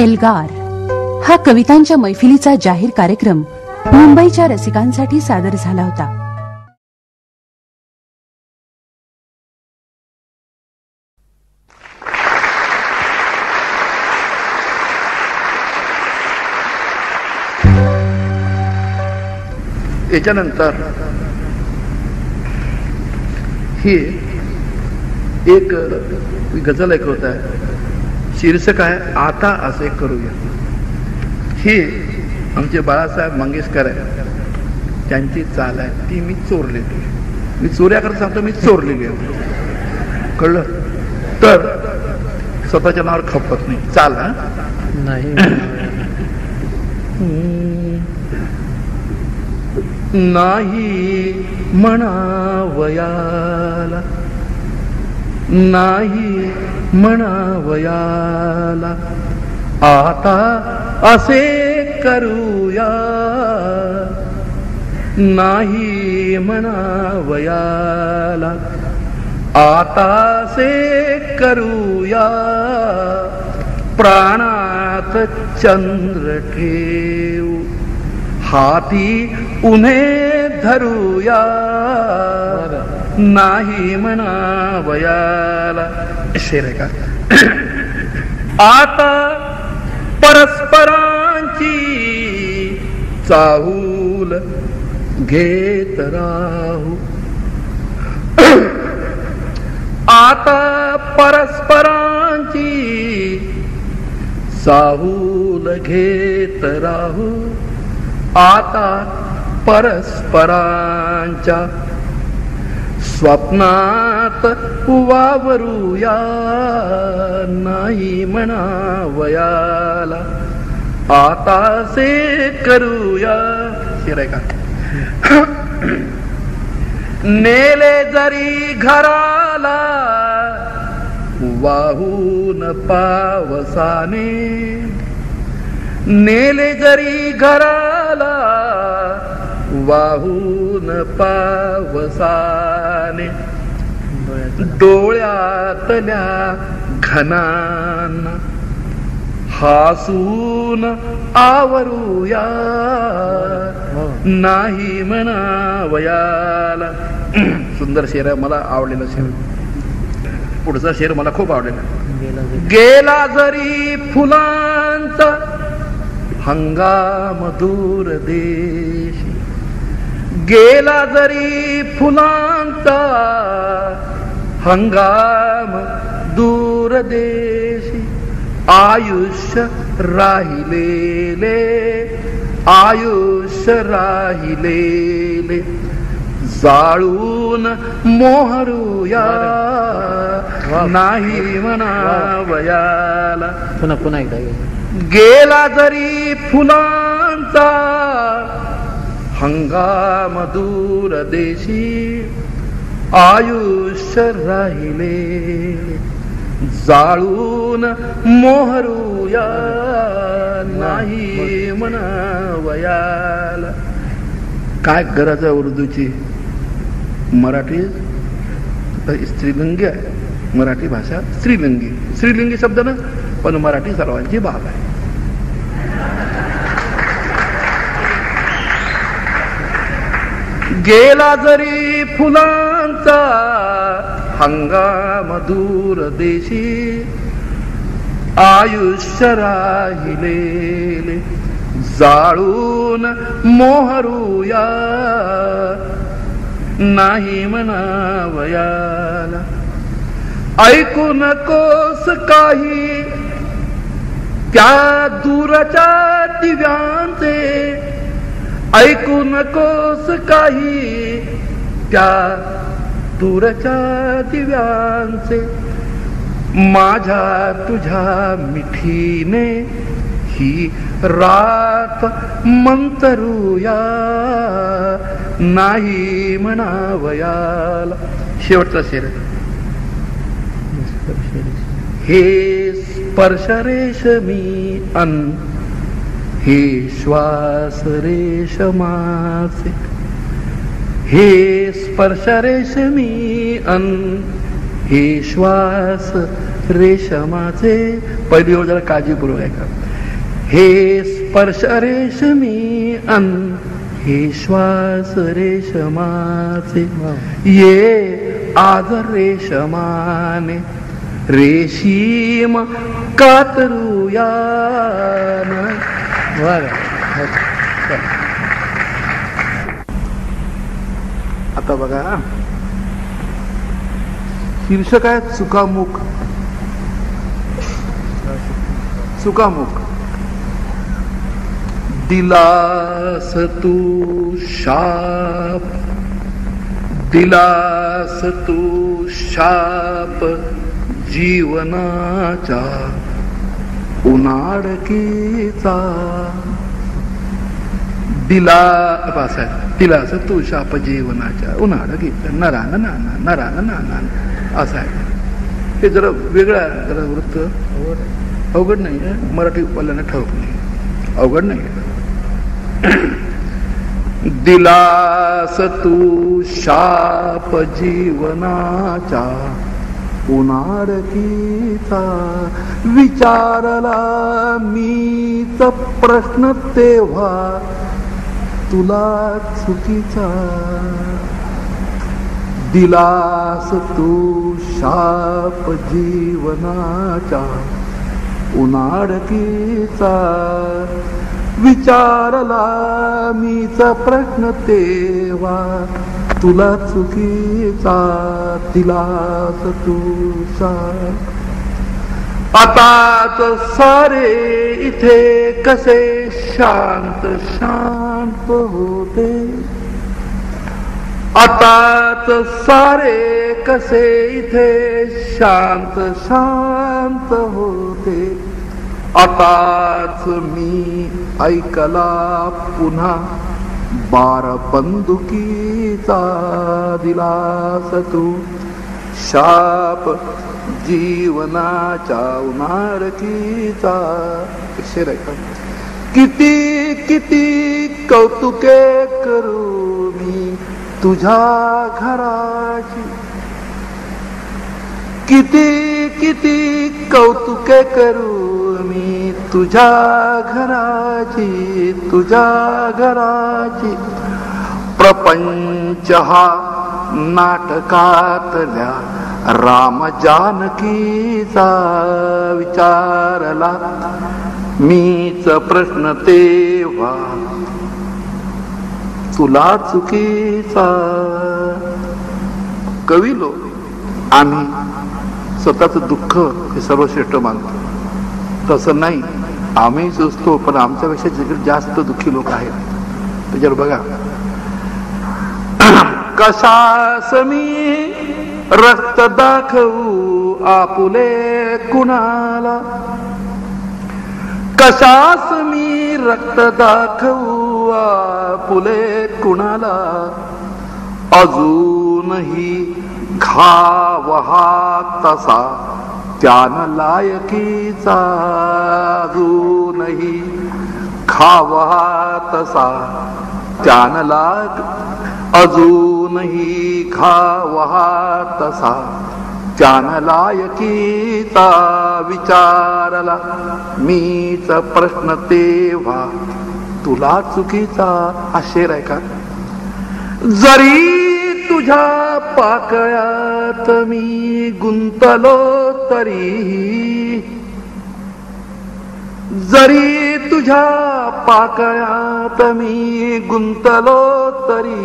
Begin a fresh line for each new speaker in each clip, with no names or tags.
एल्गार हा कवितांच्या मैफिलीचा जाहीर कार्यक्रम मुंबईच्या रसिकांसाठी सादर झाला होता.
याच्यानंतर ही एक गझल ऐकवत आहे. शीर्षक आहे आता असे करूया. ही आमचे बाळासाहेब मंगेशकर आहे, त्यांची चाल आहे. ती मी चोरलेली, मी चोऱ्याकडे सांगतो, मी चोरलेली आहे. कळलं तर स्वतःच्या नावावर खपत नाही. चाल हा
नाही.
नाही म्हणावयाला, नाही म्हणावयाला, आता असे करूया. नाही म्हणावयाला, आता असे करूया. प्राणात चंद्र ठेवू, हाती उन्हे धरूया. नाही म्हणावयाला. शेर आहे का? आता परस्परांची चाहूल घेत राहू. आता परस्परांची चाहूल घेत राहू. आता परस्परांच्या स्वप्नात वावरूया. नाही म्हणावयाला, आता से करूया. शिर आहे का? नेले जरी घराला वाहून पावसाने, नेले जरी घराला वाहून पावसाने. डोळ्यातल्या घनांना हासून आवरूया. नाही म्हणावयाला. सुंदर शेर आहे, मला आवडलेला शेर. पुढचा शेर मला खूप आवडलेला. गेला जरी फुलांचा हंगाम दूर देशी, गेला जरी फुलांचा हंगाम दूर देशी. आयुष्य राहिलेले, आयुष्य राहिलेले जाळून मोहरूया. नाही म्हणावयाला.
पुन्हा पुन्हा एकदा.
गेला जरी फुलांचा हंगाम दूर देशी, आयुष्य राहिले जाळून मोहरूया. नाही म्हणावयाला. काय गरज आहे उर्दूची? मराठी स्त्रीलिंगी आहे, मराठी भाषा स्त्रीलिंगी. स्त्रीलिंगी शब्द ना, पण मराठी सर्वांची बाब आहे. गेला जरी फुलांचा हंगाम दूर देशी, आयुष्य राहिलेले जाळून मोहरूया. नाही म्हणावयाला. ऐकू नकोस काही त्या दूरच्या दिव्यांचे, ऐकू नकोस काही त्या दूरच्या दिव्यांचे. माझ्या तुझ्या मिठीने ही रात मंतरूया. नाही म्हणावयाला. शेवटचा शेर. हे स्पर्श रेशमी अन हे श्वास रेशमाचे, हे स्पर्श रेशमी अन हे श्वास रेशमाचे. पहिली ओळ जरा काळजीपूर्वक ऐका. हे स्पर्श रेशमी अन हे श्वास रेशमाचे, ये आज रेशमाने रेशीम कातरूयान. आता बघा शीर्षक आहे चुकामुक. चुकामुक. दिलास तू शाप, दिलास तू शाप जीवनाच्या उन्हाळकीचा. दिलास तू शाप जीवनाच्या उन्हाळकीचा. नरान नाना नरान नाना असं आहे. हे जरा वेगळं आहे, जरा वृत्त अवघड नाही आहे. मराठी बोलल्याने ठाऊक नाही, अवघड नाही. दिलास तू शाप जीवनाच्या उन्हाळकीचा. विचारला मीच प्रश्न तेव्हा तुला चुकीचा. दिलास तू शाप जीवनाच्या उन्हाळकीचा. विचारला मीच प्रश्न तेव्हा तुला चुकीचा. दिलास तू शाप. आताच सारे इथे कसे शांत शांत होते. आताच सारे कसे इथे शांत शांत होते. आताच मी ऐकला पुन्हा बार बंदुकीचा. दिलास तू शाप जीवनाच्या उन्हाळकीचा. शेर आहे का. किती किती कौतुके करू मी तुझ्या घराची. किती किती कौतुके करू मी तुझ्या घराची. तुझ्या घराची. प्रपंच हा नाटकातल्या राम जानकीचा. विचारला मीच प्रश्न तेव्हा तुला चुकीचा. कवी लोक आम्ही स्वतःच दुःख हे सर्वश्रेष्ठ मानतो. तसं नाही, आम्ही सुचतो, पण आमच्यापेक्षा जगात जास्त दुःखी लोक आहेत. त्याच्यावर बघा. कशास मी रक्त दाखवू आपुले कुणाला. कशास मी रक्त दाखवू आपुले कुणाला. अजूनही घाव हा तसा त्यान लायकीचा. अजूनही घाव हा तसा त्यान लायक. अजूनही घाव हा तसा त्यान लायकीचा. विचारला मीच प्रश्न तेव्हा तुला चुकीचा. हा शेर आहे का. जरी तुझ्या पाकळ्यात मी गुंतलो तरी. जरी तुझ्या पाकळ्यात मी गुंतलो तरी.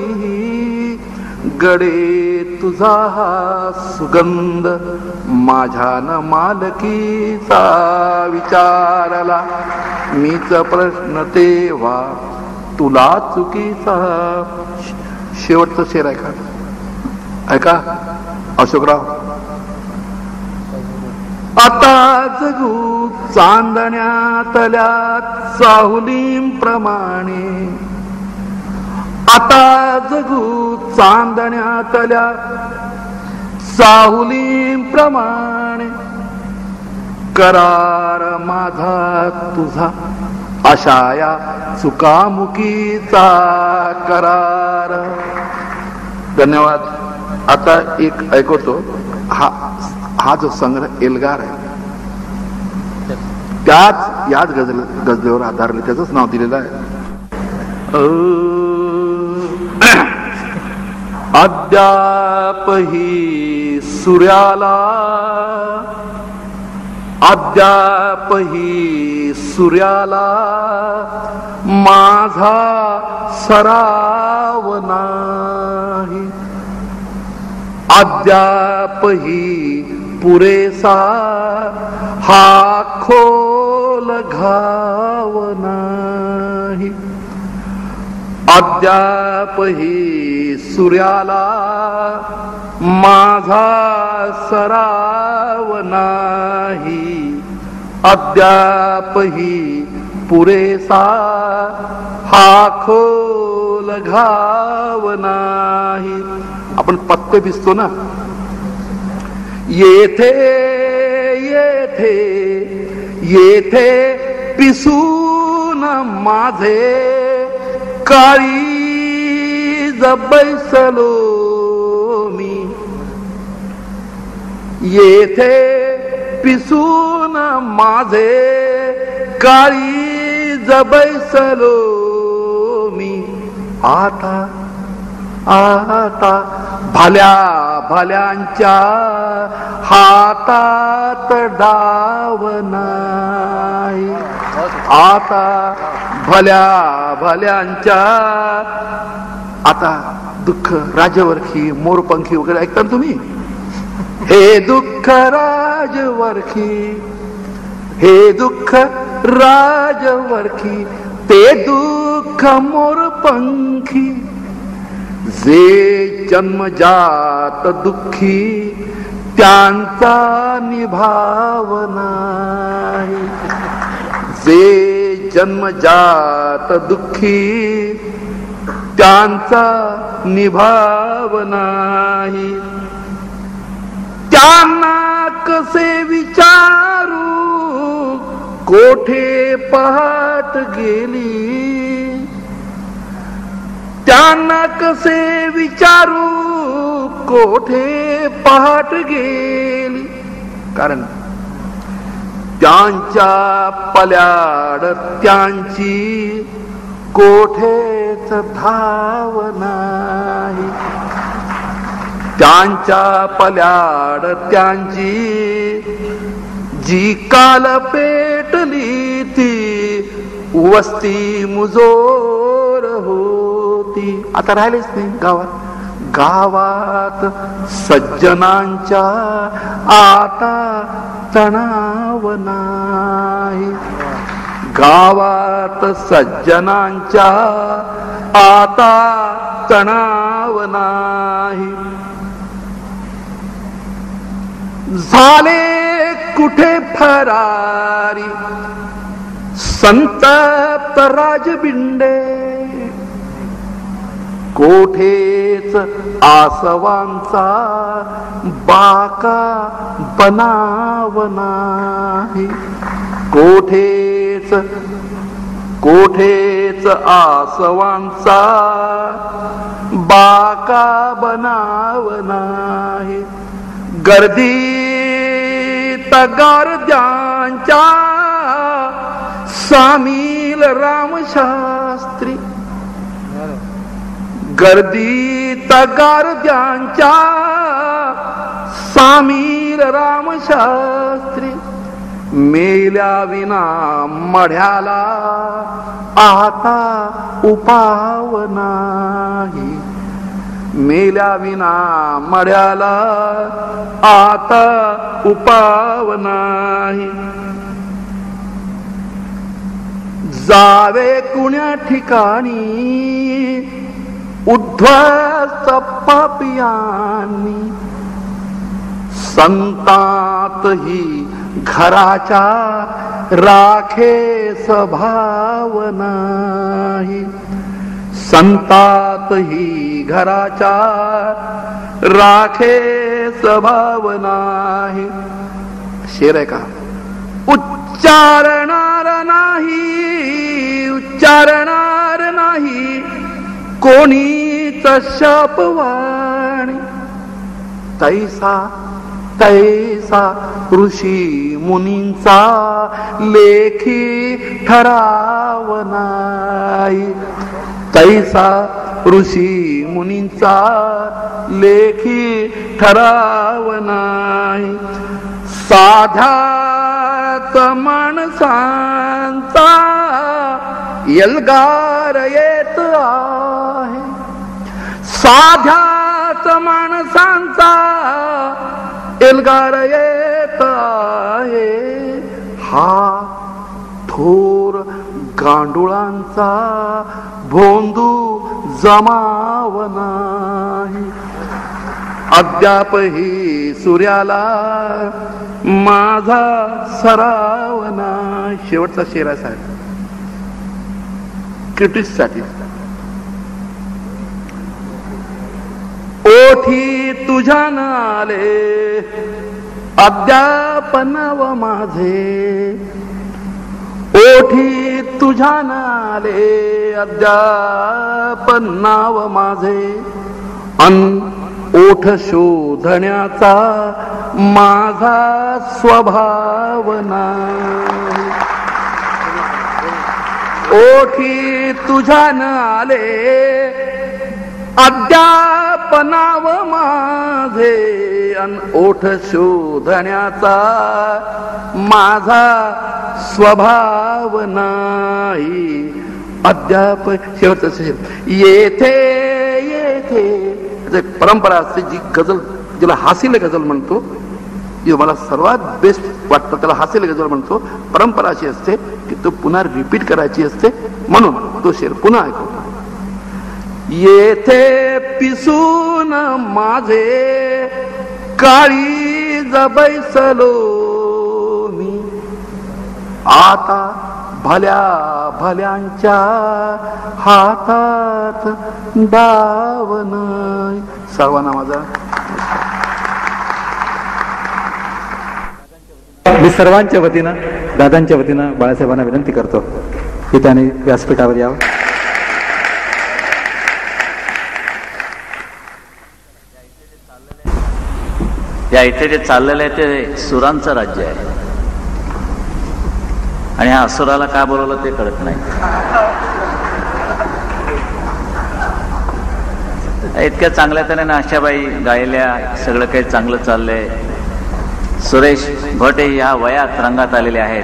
गडे तुझा हा सुगंध माझ्या न मालकीचा. विचारला मीच प्रश्न तेव्हा तुला चुकीचा. शेवटचं शेर ऐका. ऐका अशोकराव. आता जगू चांदण्यातल्या चाहुलींप्रमाणे. आता जगू चांदण्यातल्या साहुलीप्रमाणे करार माझा तुझा अशा या चुकामुकीचा करार. धन्यवाद. आता एक ऐकवतो. हा जो संग्रह एल्गार आहे त्याच याच गझलेवर आधारले त्याचंच नाव दिलेलं आहे. अद्यापही सूर्याला माझा सराव नाही. अद्यापही पुरेसा हा खोल घाव नाही. अद्यापही सूर्याला माझा सराव नाही. अद्यापही पुरेसा हा खोल घाव नाही. आपण पत्ते भिजतो ना. येथे येथे येथे पिसून माझे काळीज बैसलो मी. येथे पिसून माझे काळीज बैसलो मी. आता भल्या भल्यांच्या हातात डाव नाही. आता भल्या भल्यांच्या आता दुःख राजवरखी मोरपंखी वगैरे ऐकता तुम्ही. हे दुःख राजवरखी, हे दुःख राजवरखी, ते दुःख मोरपंखी. जे जन्मजात दुःखी त्यांचा निभाव नाही. जे जन्मजात दुःखी त्यांचा निभाव नाही. त्यांना कसे विचारू कोठे पहाट गेली. त्यांना कसे विचारू कोठे पहाट गेली. कारण त्यांच्या पल्याड त्यांची कोठेच धाव नाही. त्यांच्या पल्याड त्यांची जी काल पेटली ती वस्ती मुजोर होती. आता राहिलेच नाही गावात. गावात सज्जनांच्या आता तणाव नाही. गावात सज्जनांच्या आता तणाव नाही. झाले कुठे फरारी संतप्त राजबिंडे. कोठेच आसवांचा बाका बनाव नाही. कोठेच आसवांचा बाका बनाव नाही. गर्दीत गारद्यांच्या सामील रामशास्त्री. गर्दीत गारद्यांच्या सामील रामशास्त्री. मेल्या विना मढ्याला आता उपाव नाही. मेल्या विना मढ्याला आता उपाव नाही. जावे कुण्या ठिकाणी उद्ध्वस्त पापियांनी. संतात ही घराच्या राखे स्वभाव नाही. संतात ही घराच्या राखे स्वभाव नाही. शेर आहे का? उच्चारणार नाही, उच्चारणार नाही कोणीच शापवाणी. तैसा तैसा ऋषी मुनींचा लेखी ठराव नाही. तैसा ऋषी मुनींचा लेखी ठराव नाही. साध्यात माणसांचा एल्गार येत आहे. साध्यात माणसांचा एल्गार येत आहे. हा थोर गांडुळांचा भोंदू जमाव नाही. अद्यापही सूर्याला माझा सराव नाही. शेवटचा शेर असा आहे क्रिटिक्ससाठी. ओठी तुझ्या नाले अद्याप नव माझे. ओठी तुझ्या नाले अद्याप नाव माझे. अन ओठ शोधण्याचा माझा स्वभाव नाही. ओठी तुझ्या नाले अद्याप नाव माझे. अन ओठ शोधण्याचा माझा स्वभाव नाही. अद्याप शेवटचं येथे येथे परंपरा असते जी गझल, जिला हास्यले गझल म्हणतो, जी मला सर्वात बेस्ट वाटतं त्याला हास्यले गझल म्हणतो. परंपरा अशी असते की तो पुन्हा रिपीट करायची असते, म्हणून तो शेर पुन्हा ऐकतो. येथे पिसून माझे काळी जबैसलो मी. आता भल्या भल्यांच्या हातात डाव नाही. सर्वांना माझा
मी सर्वांच्या वतीनं, दादांच्या वतीनं बाळासाहेबांना विनंती करतो की त्याने व्यासपीठावर यावं.
या इथे जे चाललेलं आहे ते सुरांचं राज्य आहे आणि ह्या असुराला का बोलवलं ते कळत नाही. इतक्या चांगल्या त्याने आशाबाई गायल्या, सगळं काही चांगलं चाललंय. सुरेश भट हे ह्या वयात रंगात आलेले आहेत.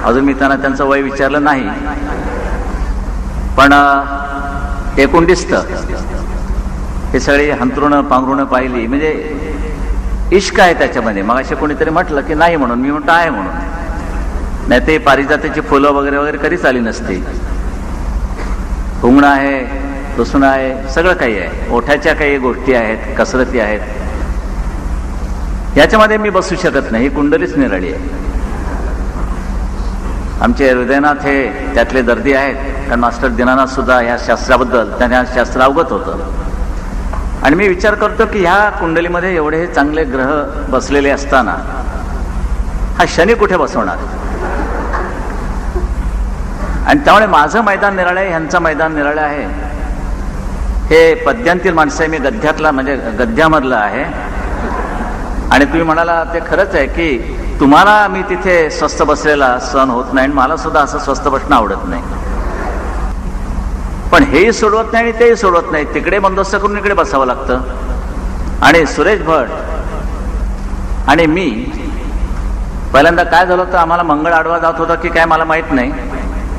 अजून मी त्यांचं वय विचारलं नाही, पण एकूण दिसतं हे सगळी हंतरुणं पांघरुणं पाहिली म्हणजे इश्क आहे त्याच्यामध्ये. मग असे कोणीतरी म्हटलं की नाही म्हणून, मी म्हणतो आहे म्हणून. नाही ते पारिजाताची फुलं वगैरे वगैरे कधीच आली नसती. हुंगणं आहे, लुसणं आहे, सगळं काही आहे. ओठाच्या काही गोष्टी आहेत, कसरती आहेत. याच्यामध्ये मी बसू शकत नाही. ही कुंडलीच निराळी आहे. आमचे हृदयनाथ हे त्यातले दर्दी आहेत, कारण मास्टर दीनानाथ सुद्धा ह्या शास्त्राबद्दल त्यांना शास्त्र अवगत होतं. आणि मी विचार करतो की ह्या कुंडलीमध्ये एवढे हे चांगले ग्रह बसलेले असताना हा शनी कुठे बसवणार. आणि त्यामुळे माझं मैदान निराळं आहे, ह्यांचं मैदान निराळं आहे. हे पद्यांतील माणसं आहे, मी गद्यातला म्हणजे गद्यामधला आहे. आणि तुम्ही म्हणाला ते खरंच आहे की तुम्हाला मी तिथे स्वस्थ बसलेला सहन होत नाही, मला सुद्धा असं स्वस्थ बसणं आवडत नाही. पण हेही सोडवत नाही आणि तेही सोडवत नाही. तिकडे बंदोबस्त करून इकडे बसावं लागतं. आणि सुरेश भट आणि मी पहिल्यांदा काय झालं होतं, आम्हाला मंगळ आडवा जात होता की काय मला माहित नाही,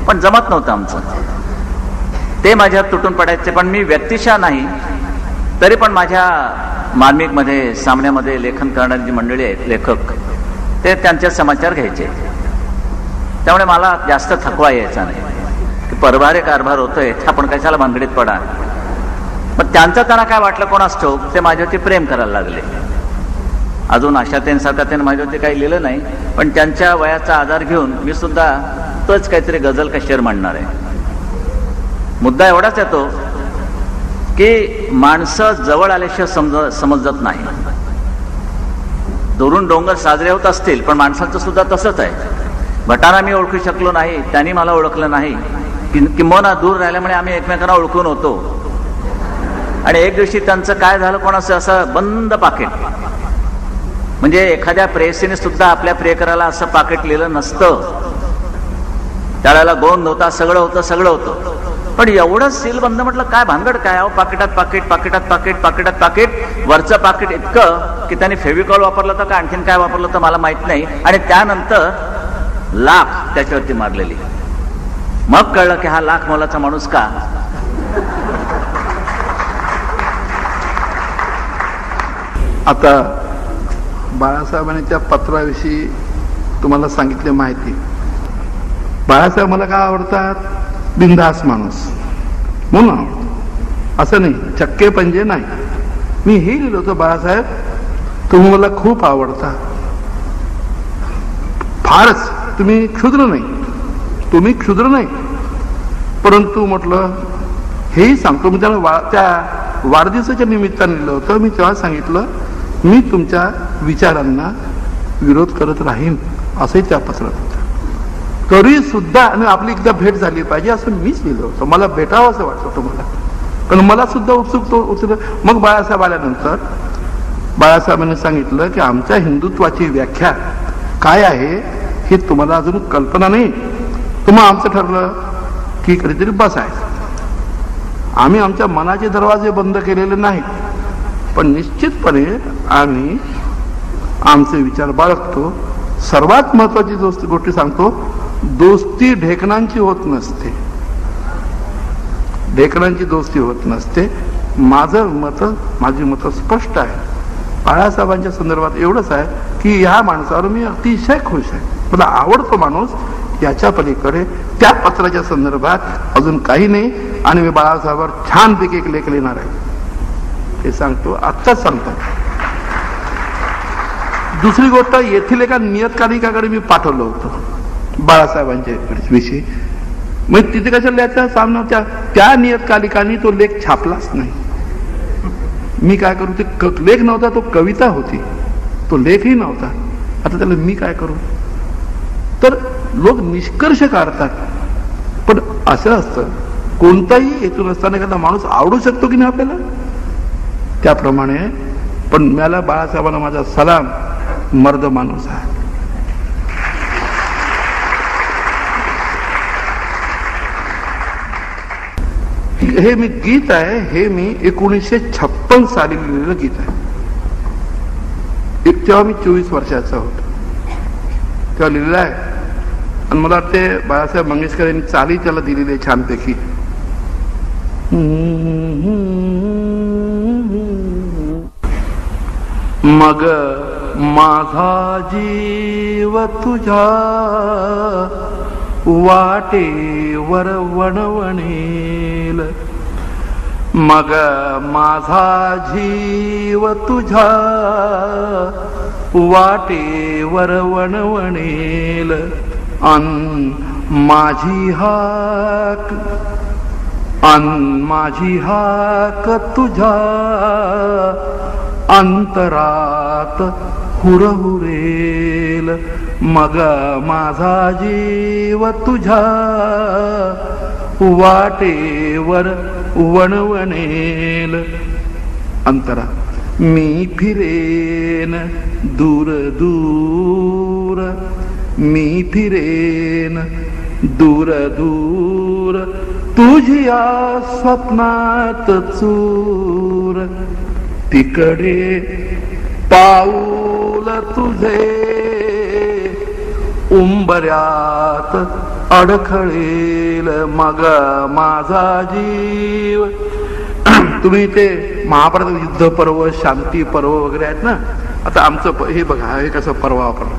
पण जमत नव्हतं आमचं. ते माझ्यावर तुटून पडायचे, पण मी व्यक्तिशः नाही तरी पण माझ्या मार्मिकमध्ये सामन्यामध्ये लेखन करणारी जी मंडळी आहेत लेखक, ते त्यांचे समाचार घ्यायचे. त्यामुळे मला जास्त थकवा यायचा नाही की परभारे कारभार होतोय, आपण कशाला भानगडीत पडा. मग त्यांचं त्यांना काय वाटलं कोणास ठाऊक, ते माझ्यावरती प्रेम करायला लागले. अजून आशाताईंसारखा त्याने माझ्यावरती काही लिहिलं नाही, पण त्यांच्या वयाचा आधार घेऊन मी सुद्धा तोच काहीतरी गझल का शेर म्हणणार आहे. मुद्दा एवढाच येतो की माणसं जवळ आल्याशिवाय समजत नाही. दुरून डोंगर साजरे होत असतील, पण माणसाचं सुद्धा तसंच आहे. भटांना मी ओळखू शकलो नाही, त्यांनी मला ओळखलं नाही, किंबहुना दूर राहिल्यामुळे आम्ही एकमेकांना ओळखून होतो. आणि एक दिवशी त्यांचं काय झालं, कोणाचं असं बंद पाकिट, म्हणजे एखाद्या प्रेयसीने सुद्धा आपल्या प्रियकराला असं पाकिट लिहिलं नसतं. त्यावेळेला गोंद होता, सगळं होतं, पण एवढं सील बंद. म्हटलं काय भानगड काय, अहो पाकिटात पाकिट, वरचं पाकिट इतकं की त्यांनी फेविकॉल वापरलं होतं का आणखीन काय वापरलं होतं मला माहित नाही. आणि त्यानंतर लाख त्याच्यावरती मारलेली. मग कळलं की हा लाख मोलाचा माणूस का.
आता बाळासाहेबांनी त्या पत्राविषयी तुम्हाला सांगितले माहिती. बाळासाहेब मला का आवडतात, बिनधास्त माणूस म्हणून आवडतो, असं नाही चक्के पंजे नाही. मी हे लिहिलं होतं, बाळासाहेब तुम्ही मला खूप आवडता, फारच, तुम्ही क्षुद्र नाही, परंतु म्हटलं हेही सांगतो. मी त्या वाढदिवसाच्या निमित्ताने लिहिलं होतं. मी तेव्हा सांगितलं मी तुमच्या विचारांना विरोध करत राहीन, असंही त्या पत्रात होतं. तरी सुद्धा आणि आपली एकदा भेट झाली पाहिजे असं मीच लिहिलं होतं. मला भेटावं असं वाटत होतं मला, पण मला सुद्धा उत्सुकता. मग बाळासाहेब आल्यानंतर बाळासाहेबांनी सांगितलं की आमच्या हिंदुत्वाची व्याख्या काय आहे हे तुम्हाला अजून कल्पना नाही. मग आमचं ठरलं की कधीतरी बसायचं. आम्ही आमच्या मनाचे दरवाजे बंद केलेले नाहीत, पण निश्चितपणे आम्ही आमचे विचार बाळगतो. सर्वात महत्वाची गोष्टी सांगतो, दोस्ती ढेकणांची होत नसते, ढेकणांची दोस्ती होत नसते. माझी मत स्पष्ट आहे. बाळासाहेबांच्या संदर्भात एवढंच आहे की ह्या माणसावर मी अतिशय खुश आहे, मला आवडतो माणूस. याच्या पलीकडे त्या पत्राच्या संदर्भात अजून काही नाही. आणि मी बाळासाहेबांवर छानपैकी एक लेख लिहिणार आहे, हे सांगतो, आत्ताच सांगतो. दुसरी गोष्ट, येथील एका नियतकालिकाकडे मी पाठवलं होतं बाळासाहेबांच्या विषयी. मग तिथे कशा लिहायचा सामना, त्या नियतकालिकाने तो लेख छापलाच नाही. मी काय करू, ते लेख नव्हता, तो कविता होती, तो लेखही नव्हता. आता त्याला मी काय करू. तर लोक निष्कर्ष काढतात, पण असं असतं कोणताही हेतू नसताना एखादा माणूस आवडू शकतो की नाही आपल्याला, त्याप्रमाणे. पण मला बाळासाहेबांना माझा सलाम, मर्द माणूस आहे. हे मी गीत आहे, हे मी 1956 साली लिहिलेलं गीत आहे. तेव्हा मी 24 वर्षाचा होतो, तेव्हा लिहिलेलं आहे. आणि मला वाटते बाळासाहेब मंगेशकर यांनी चाली त्याला दिलेली आहे छानपैकी. मग माझा जीव तुझ्या वाटेवर वणवणेल, मग माझा जीव तुझ्या वाटेवर वणवणेल. अन माझी हाक तुझ्या अंतरात हुरहुरेल, मग माझा जीव तुझ्या वाटेवर वणवणेल. अंतरा मी फिरेन दूर दूर, मी फिरेन दूर दूर, तुझ्या स्वप्नात चूर, तिकडे पाऊल तुझे उंबऱ्यात अडखळेल, मग माझा जीव. तुम्ही ते महाभारत युद्ध पर्व, शांती पर्व वगैरे आहेत ना, आता आमचं हे बघा, हे कसं पर्व वापरलं.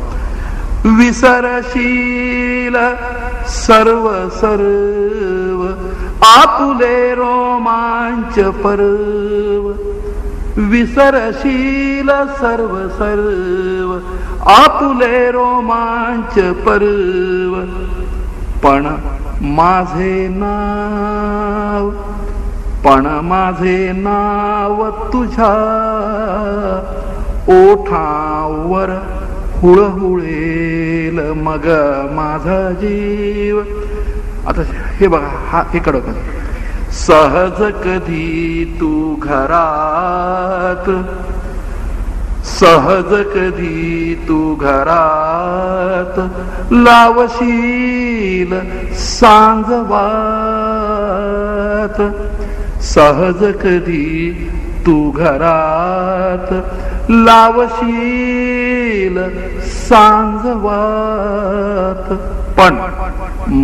विसरशील सर्व सर्व आपुले रोमांच पर्व, विसरशील सर्व सर्व आपुले रोमांच पर्व, पण माझे नाव पण माझे नाव तुझ्या ओठावर हुळहुळेल मग माझा जीव. आता हे बघा, हा हे कडक. सहज कधी तू घरात, सहज कधी तू घरात लावशील सांजवात. सहज कधी तू घरात लावशील सांजवात. पण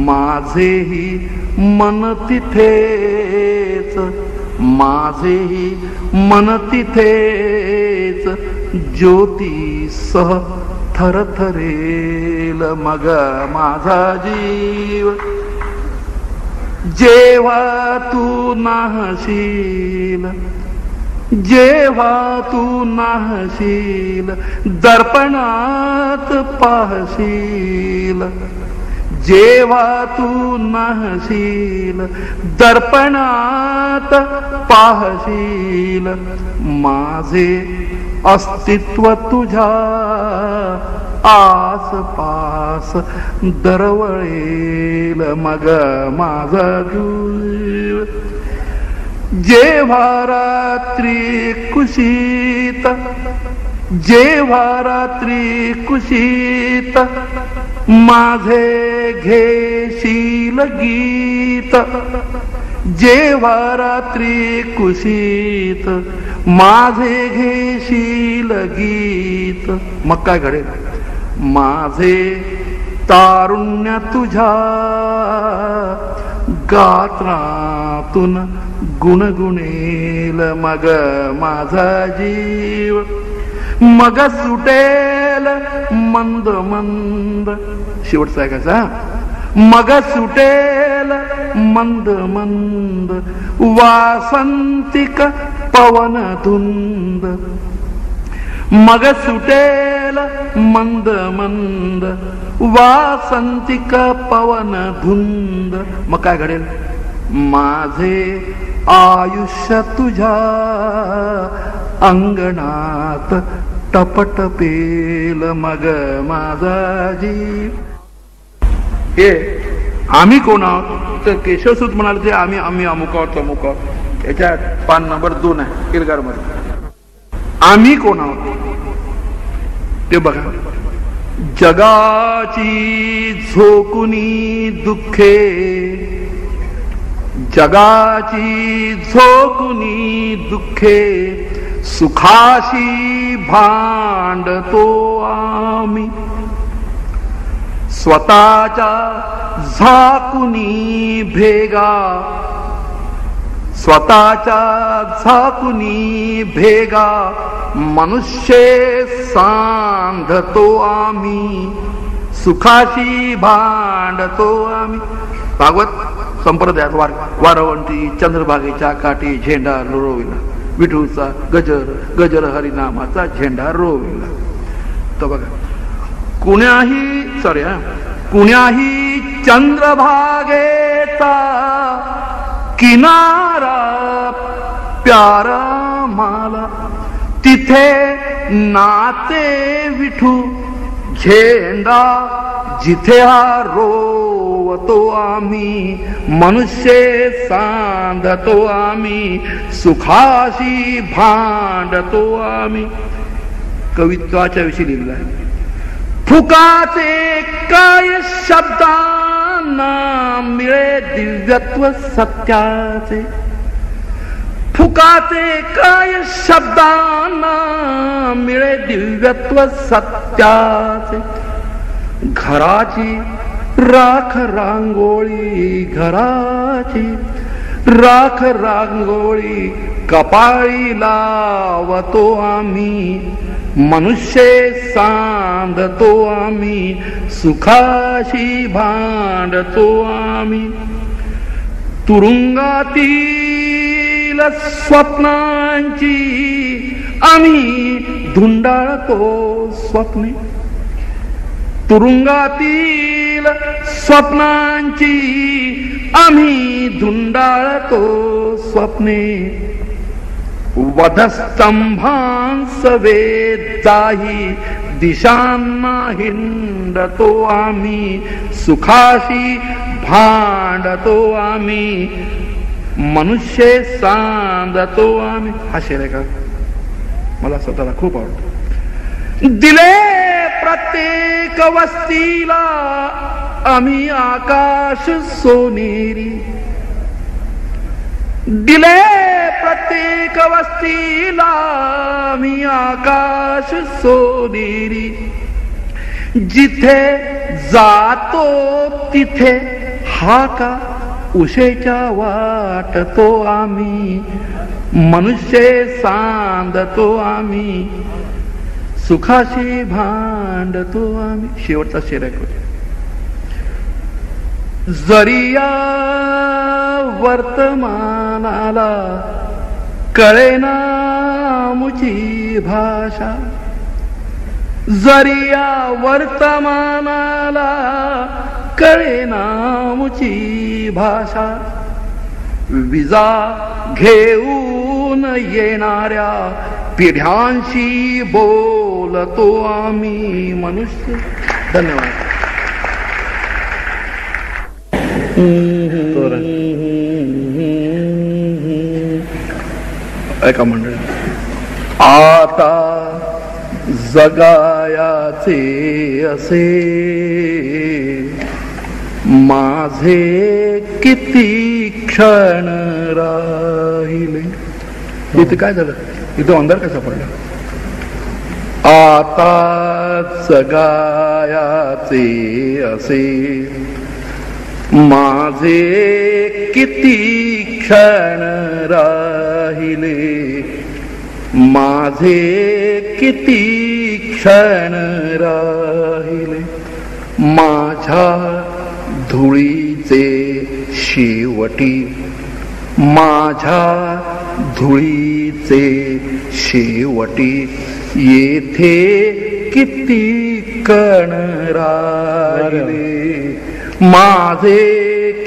माझेही मन तिथेच, माझेही मन तिथेच ज्योतीसह थरथरेल मग माझा जीव. जेव्हा तू नाहशील, जेव्हा तू नाहशील दर्पणात पाहशील. जेव्हा तू नाहशील दर्पणात पाहशील माझे अस्तित्व तुझ्या आसपास दरवळेल मग माझा जीव. जेव्हा रात्री कुशीत, जेव्हा रात्री कुशीत माझे घेशील गीत. जेव्हा रात्री कुशीत माझे घेशील गीत. मग काय घडेल? माझे तारुण्य तुझ्या गात्रातून गुणगुणेल मग माझा जीव. मग सुटेल मंद मंद, शेवटचा आहे कसा, मग सुटेल मंद मंद वासंतिक पवन धुंद. मग सुटेल मंद मंद वासंतिक पवन धुंद. मग काय घडेल? माझे आयुष्य तुझ्या अंगणात टपटपेल मग माझा जीव. हे आम्ही कोण आहोत? तर केशवसूत म्हणाले ते आम्ही आम्ही अमुक आहोत तमुक आहोत. याच्यात पान नंबर 2 आहे किरगार मध्ये. आम्ही कोण आहोत ते बघा. जगाची झोकुनी दुःखे, जगाची झोकुनी दुःखे सुखाशी भांडतो आम्ही. स्वतःच्या झाकुनी भेगा, स्वतःच्या झाकुनी भेगा मनुष्य सांधतो आम्ही. सुखाशी भांडतो आम्ही. भागवत संप्रदायात वारवंटी चंद्रभागेच्या काठी झेंडा रोविला, विठूचा गजर गजर हरिनामाचा झेंडा रोविला. तर बघा, कुण्याही चंद्रभागेचा किनारा प्यारा माला. तिथे नाते विठू झेंडा जिथे हा रोवतो आम्ही. मनुष्य सांधतो आम्ही, सुखाशी भांडतो आम्ही. कवित्वाच्या विषयी लिहिलं आहे. फुकाचे काय शब्दांना मिळे दिव्यत्व सत्याचे. फुकाचे काय शब्दांना मिळे दिव्यत्व सत्याचे. घराची राख रांगोळी, घराची राख रांगोळी कपाळी लावतो आम्ही. मनुष्य सांधतो आम्ही, सुखाशी भांडतो आम्ही. तुरुंगातील स्वप्नांची आम्ही धुंडाळतो स्वप्ने. तुरुंगातील स्वप्नांची आम्ही धुंडाळतो स्वप्ने वधस्तंभांस वेदाही दिशांना हिंडतो आम्ही सुखाशी भांडतो आम्ही मनुष्य सांडतो आम्ही. हा शेर आहे का? मला स्वतःला खूप आवडतो. दिले प्रत्येक वस्तीला आम्ही आकाश सोनेरी. दिले प्रत्येक वस्तीला आम्ही आकाश सोनेरी. जिथे जातो तिथे हाका उशेच्या वाटतो आम्ही मनुष्य सांडतो आम्ही सुखाशी भांडतो आम्ही. शेवटचा शेर आहे. जरिया वर्तमानाला कळेना मुची भाषा. जरिया वर्तमानाला कळेना मुची भाषा. विजा घेऊन येणाऱ्या पिढ्यांशी बोलतो आम्ही मनुष्य. धन्यवाद. ऐका मंडळी, आता जगायाचे असे माझे किती क्षण राहिले. इथे काय झालं? इथं अंधार कसा पडला? आता जगायाचे असे माझे किती क्षण राहिले. माझे किती क्षण राहिले. माझ्या धुळीचे शेवटी. माझ्या धुळीचे शेवटी येथे किती कण राहिले. माझे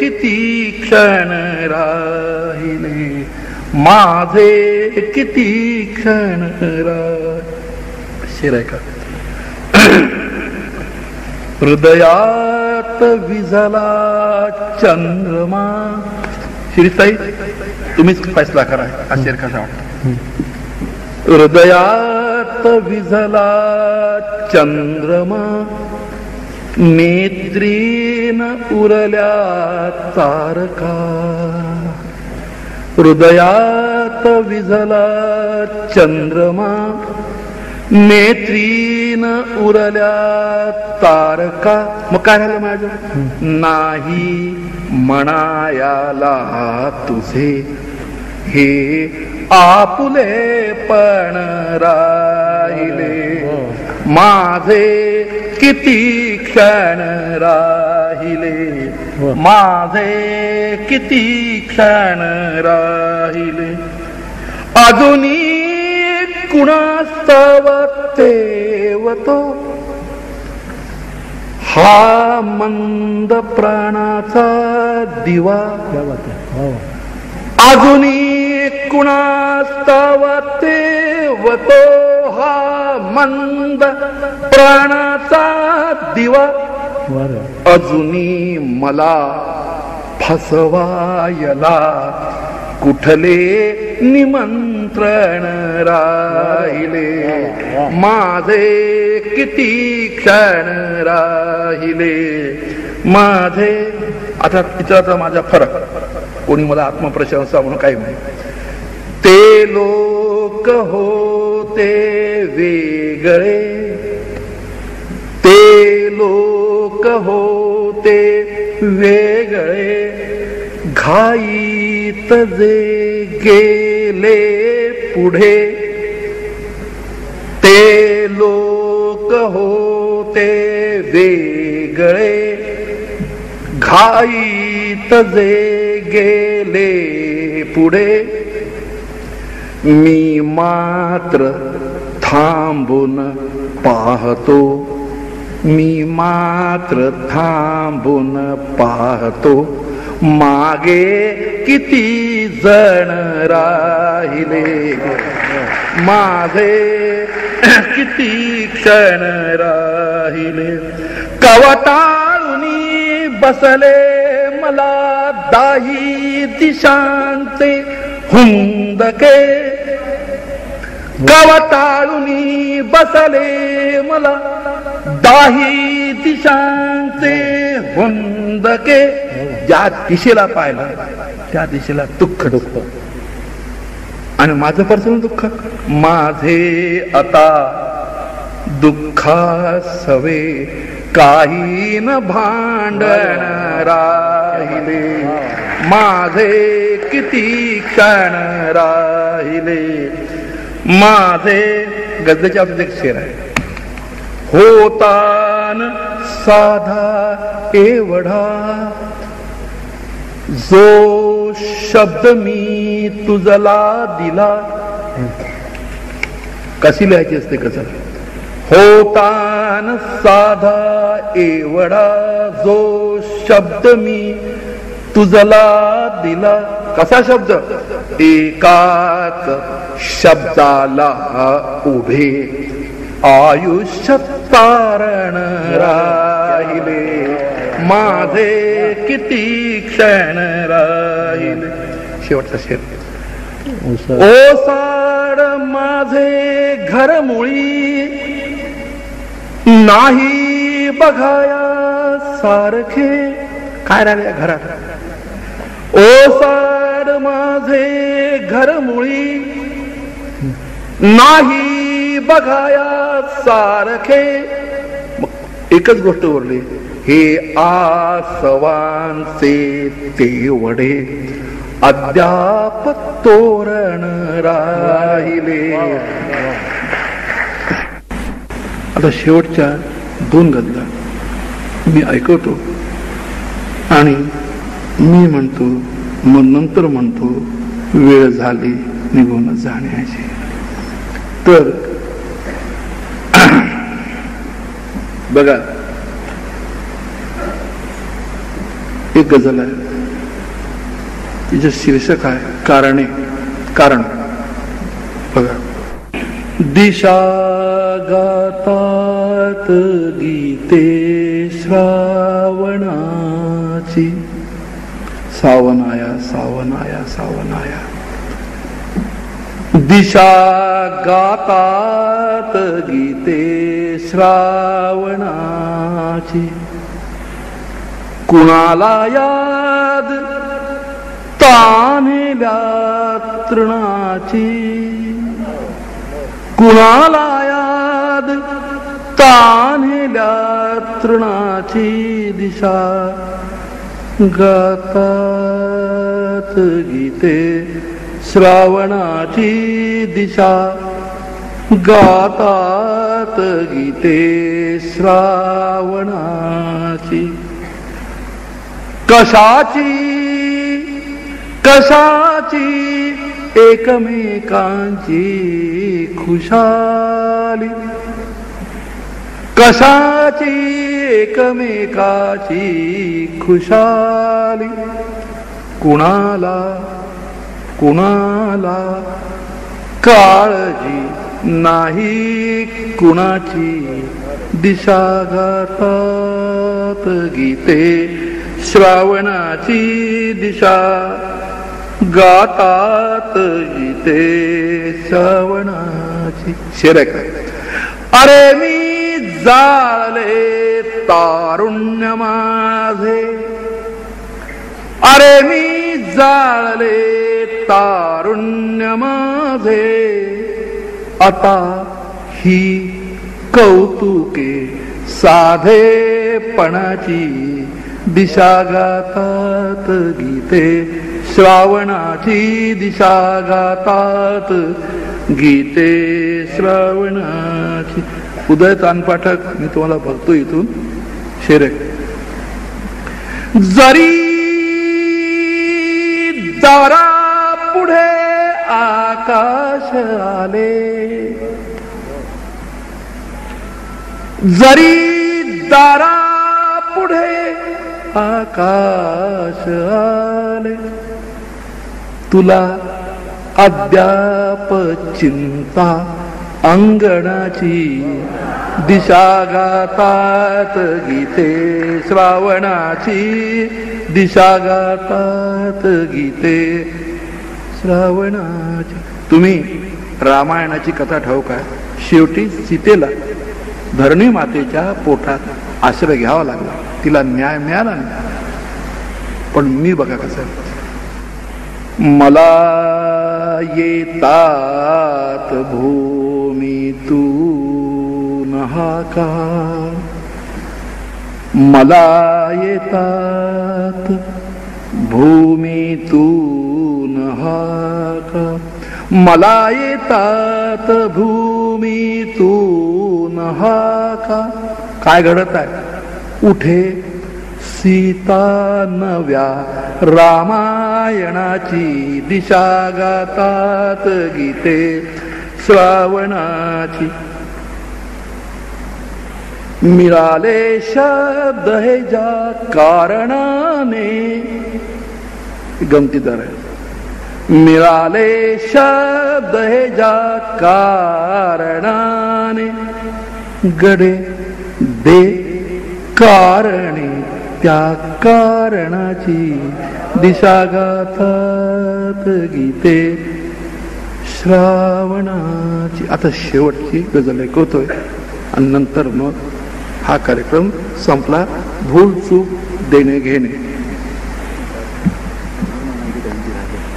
किती क्षण राहिले. माझे किती क्षण राहिले. शेर आहे का? हृदयात विझला चंद्रमा. शिरीषताई तुम्हीच फैसला करा हा शेर कसा वाटतो. हृदयात विझला चंद्रमा नेत्रीन उरल्या तारका. हृदयात विझला चंद्रमा नेत्रीन उरल्या तारका. मग काय झालं माझं? नाही म्हणायाला तुझे हे आपुले पण राहिले. माझे किती क्षण राहिले. माझे किती क्षण राहिले. अजूनही कुणास्तव तेवतो हा मंद प्राणाचा दिवा. अजूनही कुणास्तव तेवतो हा मंद प्राणाचा दिवा. अजूनही मला फसवायला कुठले निमंत्रण राहिले. माझे किती क्षण राहिले. माझे आता तिचा माझा फरक. कोणी मला आत्मप्रशंसा म्हणून काही म्हणे. ते लोक होते वेगळे. ते लोक होते वेगळे घाईत जे गेले पुढे. ते लोक होते वेगळे घाईत जे गेले पुढे. मी मात्र थांबून पाहतो. मी मात्र थांबून पाहतो. मागे किती जण राहिले माझे किती क्षण राहिले कवटाळुनी बसले मला दाही दिशांचे हुंदके कवटाळुनी बसले मला दाही दिशांचे हुंदके ज्या दिशेला पाहिला त्या दिशेला दुःख दुःख आणि माझं पर्सनल दुःख माझे आता दुःखा सवे काही न भांडण राहिले माझे किती क्षण राहिले माझे गद्याच्या बाबतीत एक शेर आहे होतान साधा एवढा जो शब्द मी तुझला दिला कशी लिहायची असते गझल होतान साधा एवढा जो शब्द मी तुझला दिला कसा शब्द एकाच शब्दाला उभे आयुष्य तारण राहिले माझे किती क्षण राहिले शेवटचा शेर ओसाड माझे घरमुळी नाही बघाया सारखे काय राहिले घरात ओसाड माझे घरमुळी नाही बघाया सारखे एकच गोष्ट उरली हे आसवांचे ते वडे अद्याप तोरण राहिले आता शेवटच्या 2 गजला मी ऐकवतो आणि मी म्हणतो मग नंतर म्हणतो वेळ झाली निघून जाण्याची तर बघा एक गझल आहे तिचं शीर्षक आहे कारण बघा दिशा गातात गीते श्रावणाची सावनाया सावनाया सावनाया दिशा गातात गीते श्रावणाची कुणाला याद तानेल्या तृणाची कुणाला याद तानेल्या तृणाची दिशा गातात गीते श्रावणाची दिशा गातात गीते श्रावणाची कशाची एकमेकांची खुशाली कशाची एकमेकाची खुशाली कुणाला काळजी नाही कुणाची दिशा गातात गीते श्रावणाची दिशा गातात गीते श्रावणाची शेर आहे काय अरे मी जाळले तारुण्य माझे अरे मी जाळले तारुण्य माझे आता ही कौतुके साधेपणाची दिशा गातात गीते श्रावणाची दिशा गातात गीते श्रावणाची उदय तानपाठक मी तुम्हाला बघतो इथून शेरे जरी दारा पुढे आकाश आले जरी दारा पुढे आकाश आले तुला अद्याप चिंता अंगणाची दिशा गातात गीते श्रावणाची दिशा गातात गीते श्रावणाची. तुम्ही रामायणाची कथा ठाऊक आहे. शेवटी सीतेला धरणी मातेच्या पोटात आश्रय घ्यावा लागला, तिला न्याय मिळाला नाही. पण मी बघा कसं मला येतात भूमीतून हाका, मला येतात भूमीतून हाका, मला येतात भूमीतून हाका. काय घडत आहे? उठे सीता नव्या रामायणाची दिशा गातात गीते श्रावणाची. मिळाले शब्द हे ज्या कारणाने, गमतीदार आहे, मिळाले शब्द हे ज्या कारणाने गडे दे कारणे त्या कारणाची दिशा गातात गीते श्रावणाची. आता शेवटची गझल ऐकवतोय आणि नंतर मग हा कार्यक्रम संपला. भूल चूक देणे घेणे.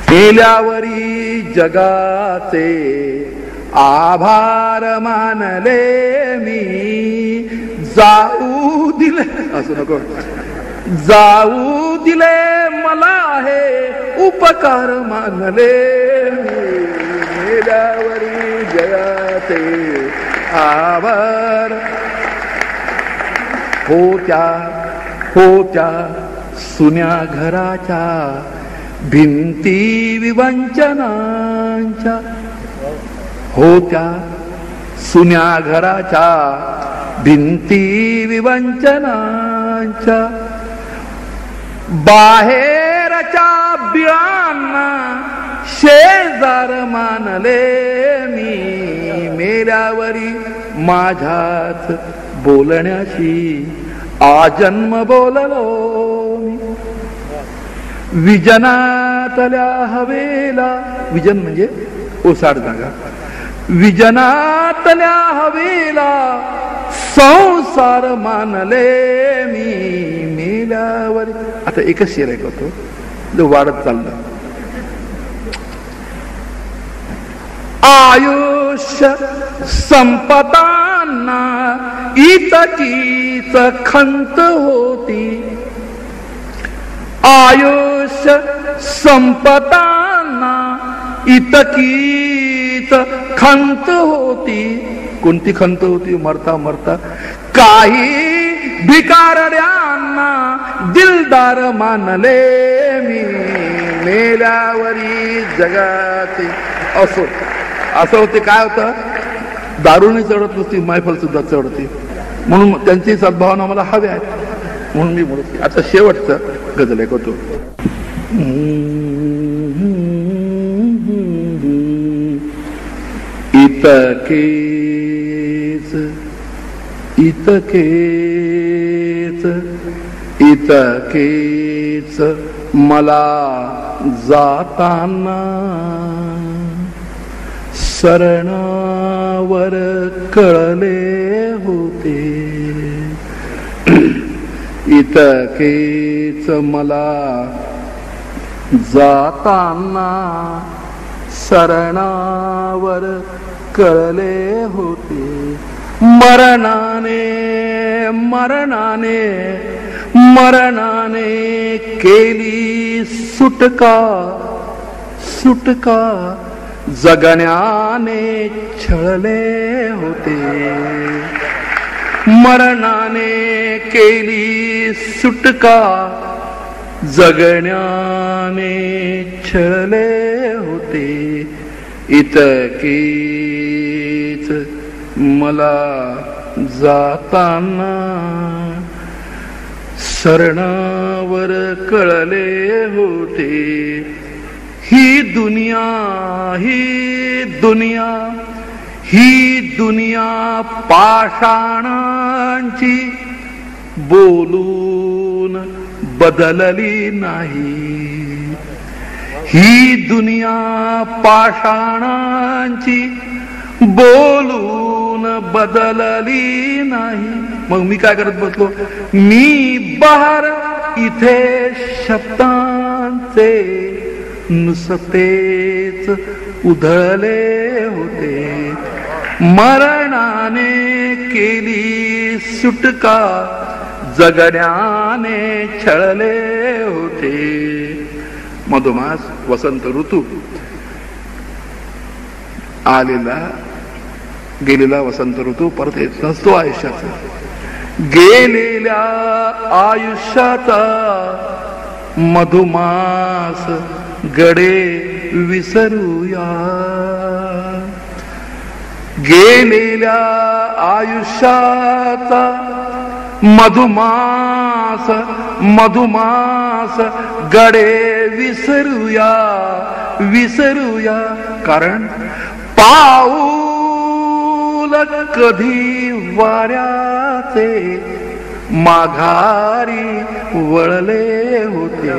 केल्यावरी जगाचे आभार मानले मी, जाऊ दिले असं नको, जाऊ दिले मला हे उपकार मानले मी. केल्यावरी जगाचे आभार. होत्या सुन्या घराच्या भिंती विवंचनांच्या, होत्या सुन्या घराच्या भिंती विवंचनांच्या, बाहेरच्या बिळांना शेजार मानले मी. मेल्यावरी माझ्याच बोलण्याशी आजन्म बोललो मी. विजनातल्या हवेला, विजन म्हणजे ओसाड जागा, विजनातल्या हवेला संसार मानले मी. मेल्यावर आता एकच शेर ऐकवतो जो वाढत चालला. आयुष्य संपताना इतकीच खंत होती, आयुष्य संपताना इतकीच खंत होती. कोणती खंत होती? मरता मरता काही भिकारड्यांना दिलदार मानले मी. मेल्यावरी जगाचे असो असं होते. काय होतं? दारूने चढत नसती, मैफल सुद्धा चढते. म्हणून त्यांची सद्भावना मला हवी आहे, म्हणून मी म्हणतो. आता शेवटचं गझल ऐकवतो. इतकेच इतकेच इतकेच मला जाताना शरणावर कळले होते. इतकेच मला जाताना शरणावर कळले होते. मरणाने मरणाने मरणाने केली सुटका सुटका, जगण्याने छळले होते. मरणाने केली सुटका, जगण्याने छळले होते. इतकेच मला जाताना शरणावर कळले होते. ही दुनिया पाषाणांची बोलून बदलली नाही. ही दुनिया पाषाणांची बोलून बदलली नाही. मग मी काय करत बसलो, मी बहार इथे शब्दांचे नुसतेच उधळले होते. मरणाने केली सुटका, जगण्याने छळले होते. मधुमास वसंत ऋतू आलेला गेलेला वसंत ऋतू परत येत नसतो आयुष्याचा. गेलेल्या आयुष्याचा मधुमास गडे विसरूया. गेलेल्या आयुष्याचा मधुमास गडे विसरूया. कारण पाऊल कधी वाऱ्याचे माघारी वळले होते.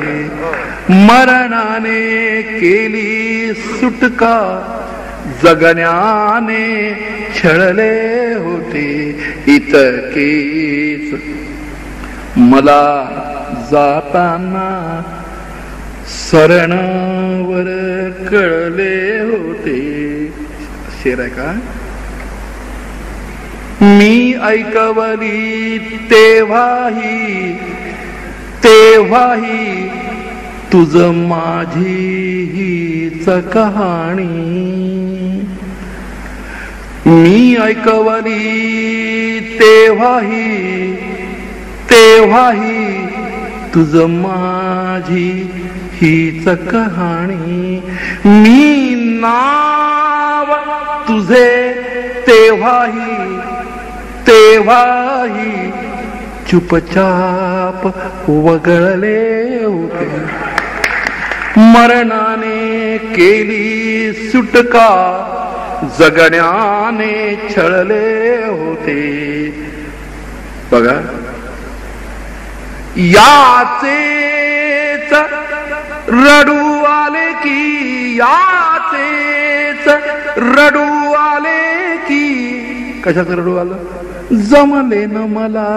मरणाने केली सुटका, जगण्याने छळले होते. इतकेच मला जाताना शरणावर कळले होते. शेर आहे का? मी ऐकवली तेव्हाही तुझ माझी हीच कहाणी. मी ऐकवली तेव्हाही तुझ माझी हीच कहाणी. मी नाव तुझे तेव्हाही चुपचाप वगळले होते. मरणाने केली सुटका, जगण्याने छळले होते. बघा, याचेच रडू आले की कशाचं रडू आलं? जमले न मला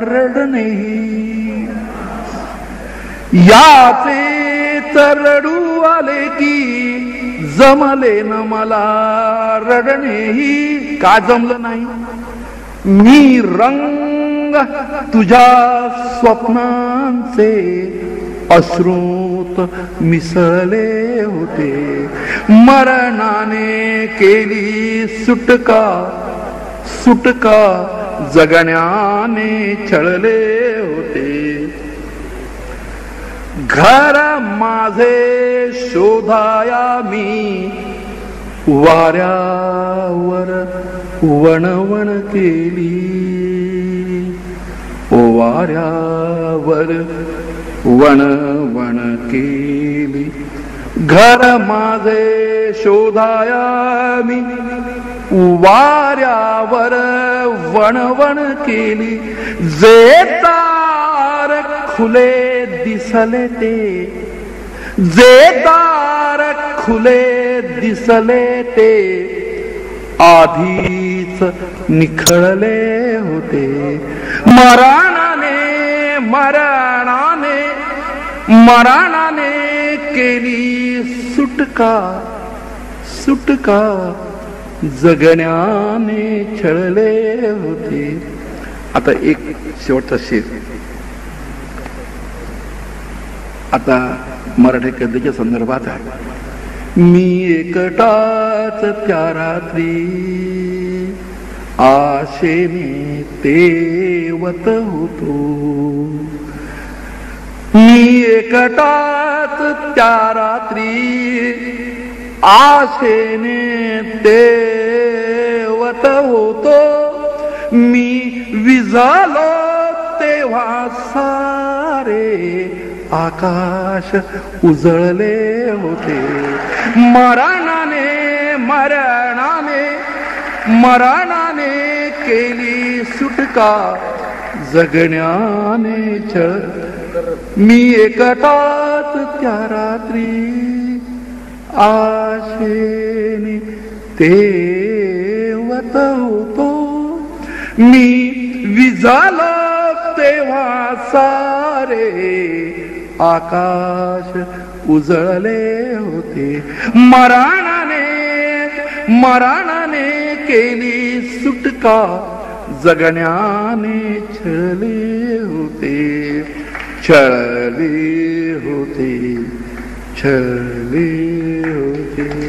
रडणे. याचेच रडू आले की जमले न मला रडणेही. का जमलं नाही? मी रंग तुझ्या स्वप्नांचे अश्रूत मिसळले होते. मरणाने केली सुटका, जगण्याने छळले होते. घर माझे शोधाया मी वाऱ्यावर वणवण केली. वाऱ्यावर वणवण केली. घर माझे शोधाया मी वाऱ्यावर वणवण केली. जे तार खुले दिसले ते आधीच निखळले होते. मरणाने केली सुटका, जगण्याने छळले होते. आता एक शेवटचा शेर. आता मराठी कथेच्या संदर्भात आहे. मी एकटाच त्या रात्री आशेने तेवत होतो. मी एकटाच त्या रात्री आशेने तेवत होतो. मी विझालो तेव्हा सारे आकाश उजळले होते. मरणाने मरणाने मरणाने केली सुटका, जगण्याने छळ. मी एकटाच त्या रात्री आशेने तेवत होतो. मी विजालो तेव्हा सारे आकाश उजळले होते. मरणाने मरणाने केली सुटका, जगण्याने छळले होते. छळले होते, छळले होते.